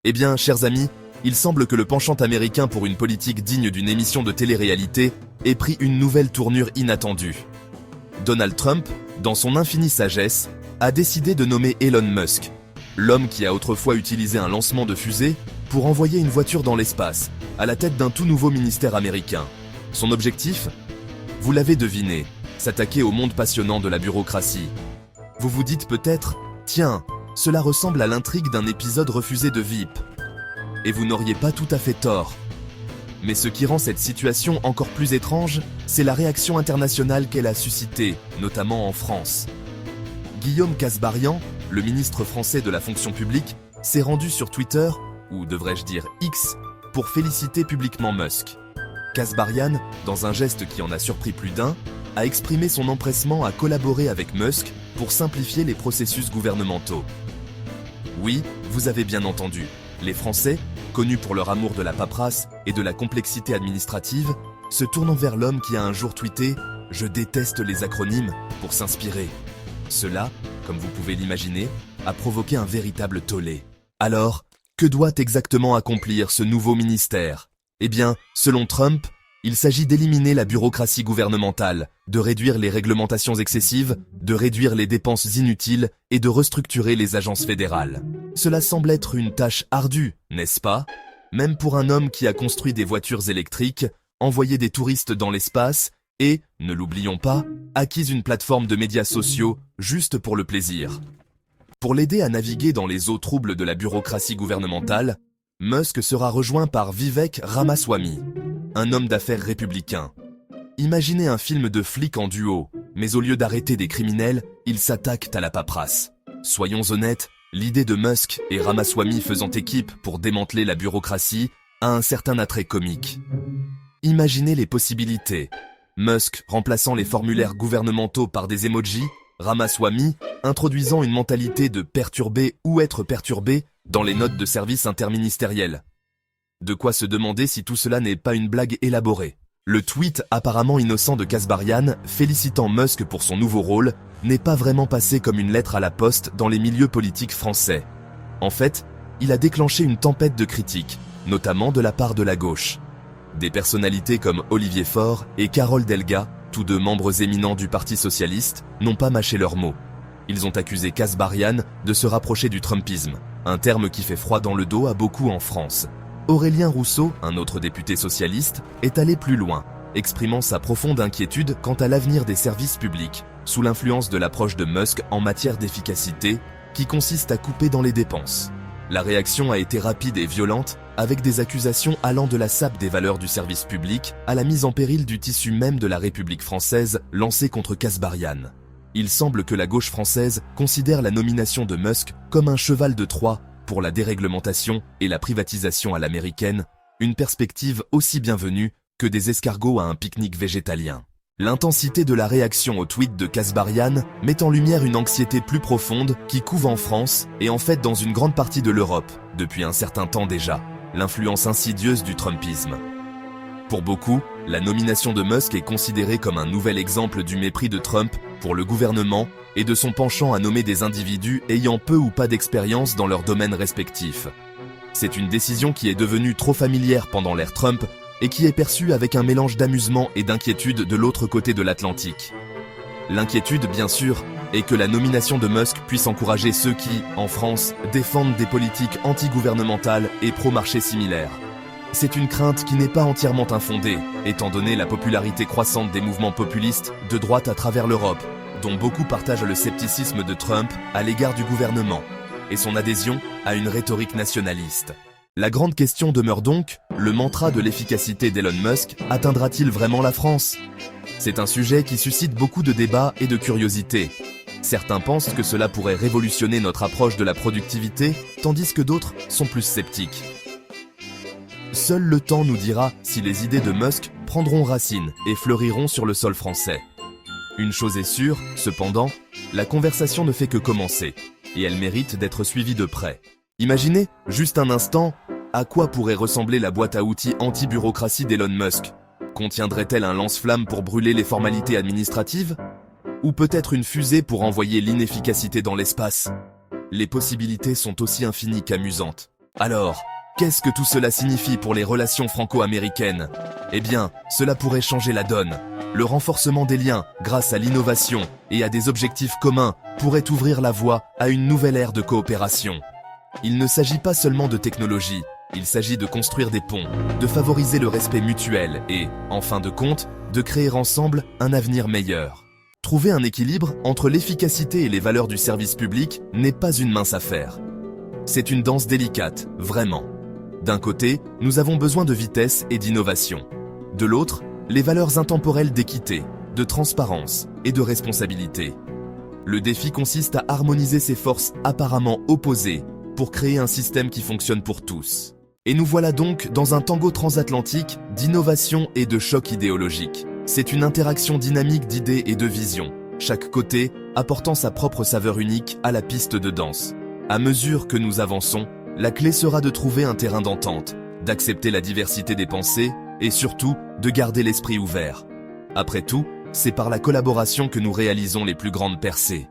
Eh bien, chers amis, il semble que le penchant américain pour une politique digne d'une émission de télé-réalité ait pris une nouvelle tournure inattendue. Donald Trump, dans son infinie sagesse, a décidé de nommer Elon Musk, l'homme qui a autrefois utilisé un lancement de fusée pour envoyer une voiture dans l'espace, à la tête d'un tout nouveau ministère américain. Son objectif ? Vous l'avez deviné, s'attaquer au monde passionnant de la bureaucratie. Vous vous dites peut-être, tiens, cela ressemble à l'intrigue d'un épisode refusé de VIP. Et vous n'auriez pas tout à fait tort. Mais ce qui rend cette situation encore plus étrange, c'est la réaction internationale qu'elle a suscitée, notamment en France. Guillaume Kasbarian, le ministre français de la fonction publique, s'est rendu sur Twitter, ou devrais-je dire X, pour féliciter publiquement Musk. Kasbarian, dans un geste qui en a surpris plus d'un, a exprimé son empressement à collaborer avec Musk pour simplifier les processus gouvernementaux. Oui, vous avez bien entendu, les Français, connus pour leur amour de la paperasse et de la complexité administrative, se tournant vers l'homme qui a un jour tweeté « Je déteste les acronymes » pour s'inspirer. Cela, comme vous pouvez l'imaginer, a provoqué un véritable tollé. Alors, que doit exactement accomplir ce nouveau ministère ? Eh bien, selon Trump, il s'agit d'éliminer la bureaucratie gouvernementale, de réduire les réglementations excessives, de réduire les dépenses inutiles et de restructurer les agences fédérales. Cela semble être une tâche ardue, n'est-ce pas ? Même pour un homme qui a construit des voitures électriques, envoyé des touristes dans l'espace et, ne l'oublions pas, acquis une plateforme de médias sociaux juste pour le plaisir. Pour l'aider à naviguer dans les eaux troubles de la bureaucratie gouvernementale, Musk sera rejoint par Vivek Ramaswamy, un homme d'affaires républicain. Imaginez un film de flics en duo, mais au lieu d'arrêter des criminels, ils s'attaquent à la paperasse. Soyons honnêtes, l'idée de Musk et Ramaswamy faisant équipe pour démanteler la bureaucratie a un certain attrait comique. Imaginez les possibilités. Musk remplaçant les formulaires gouvernementaux par des emojis, Ramaswamy introduisant une mentalité de perturber ou être perturbé dans les notes de service interministériels. De quoi se demander si tout cela n'est pas une blague élaborée. Le tweet apparemment innocent de Kasbarian, félicitant Musk pour son nouveau rôle, n'est pas vraiment passé comme une lettre à la poste dans les milieux politiques français. En fait, il a déclenché une tempête de critiques, notamment de la part de la gauche. Des personnalités comme Olivier Faure et Carole Delga, tous deux membres éminents du Parti socialiste, n'ont pas mâché leurs mots. Ils ont accusé Kasbarian de se rapprocher du Trumpisme, un terme qui fait froid dans le dos à beaucoup en France. Aurélien Rousseau, un autre député socialiste, est allé plus loin, exprimant sa profonde inquiétude quant à l'avenir des services publics, sous l'influence de l'approche de Musk en matière d'efficacité, qui consiste à couper dans les dépenses. La réaction a été rapide et violente, avec des accusations allant de la sape des valeurs du service public à la mise en péril du tissu même de la République française lancée contre Kasbarian. Il semble que la gauche française considère la nomination de Musk comme un cheval de Troie pour la déréglementation et la privatisation à l'américaine, une perspective aussi bienvenue que des escargots à un pique-nique végétalien. L'intensité de la réaction au tweet de Kasbarian met en lumière une anxiété plus profonde qui couve en France et en fait dans une grande partie de l'Europe, depuis un certain temps déjà, l'influence insidieuse du Trumpisme. Pour beaucoup, la nomination de Musk est considérée comme un nouvel exemple du mépris de Trump pour le gouvernement et de son penchant à nommer des individus ayant peu ou pas d'expérience dans leurs domaines respectifs. C'est une décision qui est devenue trop familière pendant l'ère Trump et qui est perçue avec un mélange d'amusement et d'inquiétude de l'autre côté de l'Atlantique. L'inquiétude, bien sûr, est que la nomination de Musk puisse encourager ceux qui, en France, défendent des politiques anti-gouvernementales et pro-marché similaires. C'est une crainte qui n'est pas entièrement infondée, étant donné la popularité croissante des mouvements populistes de droite à travers l'Europe, dont beaucoup partagent le scepticisme de Trump à l'égard du gouvernement, et son adhésion à une rhétorique nationaliste. La grande question demeure donc, le mantra de l'efficacité d'Elon Musk atteindra-t-il vraiment la France ? C'est un sujet qui suscite beaucoup de débats et de curiosité. Certains pensent que cela pourrait révolutionner notre approche de la productivité, tandis que d'autres sont plus sceptiques. Seul le temps nous dira si les idées de Musk prendront racine et fleuriront sur le sol français. Une chose est sûre, cependant, la conversation ne fait que commencer, et elle mérite d'être suivie de près. Imaginez, juste un instant, à quoi pourrait ressembler la boîte à outils anti-bureaucratie d'Elon Musk. Contiendrait-elle un lance-flamme pour brûler les formalités administratives ? Ou peut-être une fusée pour envoyer l'inefficacité dans l'espace ? Les possibilités sont aussi infinies qu'amusantes. Alors, qu'est-ce que tout cela signifie pour les relations franco-américaines? Eh bien, cela pourrait changer la donne. Le renforcement des liens, grâce à l'innovation et à des objectifs communs, pourrait ouvrir la voie à une nouvelle ère de coopération. Il ne s'agit pas seulement de technologie, il s'agit de construire des ponts, de favoriser le respect mutuel et, en fin de compte, de créer ensemble un avenir meilleur. Trouver un équilibre entre l'efficacité et les valeurs du service public n'est pas une mince affaire. C'est une danse délicate, vraiment. D'un côté, nous avons besoin de vitesse et d'innovation. De l'autre, les valeurs intemporelles d'équité, de transparence et de responsabilité. Le défi consiste à harmoniser ces forces apparemment opposées pour créer un système qui fonctionne pour tous. Et nous voilà donc dans un tango transatlantique d'innovation et de choc idéologique. C'est une interaction dynamique d'idées et de visions, chaque côté apportant sa propre saveur unique à la piste de danse. À mesure que nous avançons, la clé sera de trouver un terrain d'entente, d'accepter la diversité des pensées et surtout de garder l'esprit ouvert. Après tout, c'est par la collaboration que nous réalisons les plus grandes percées.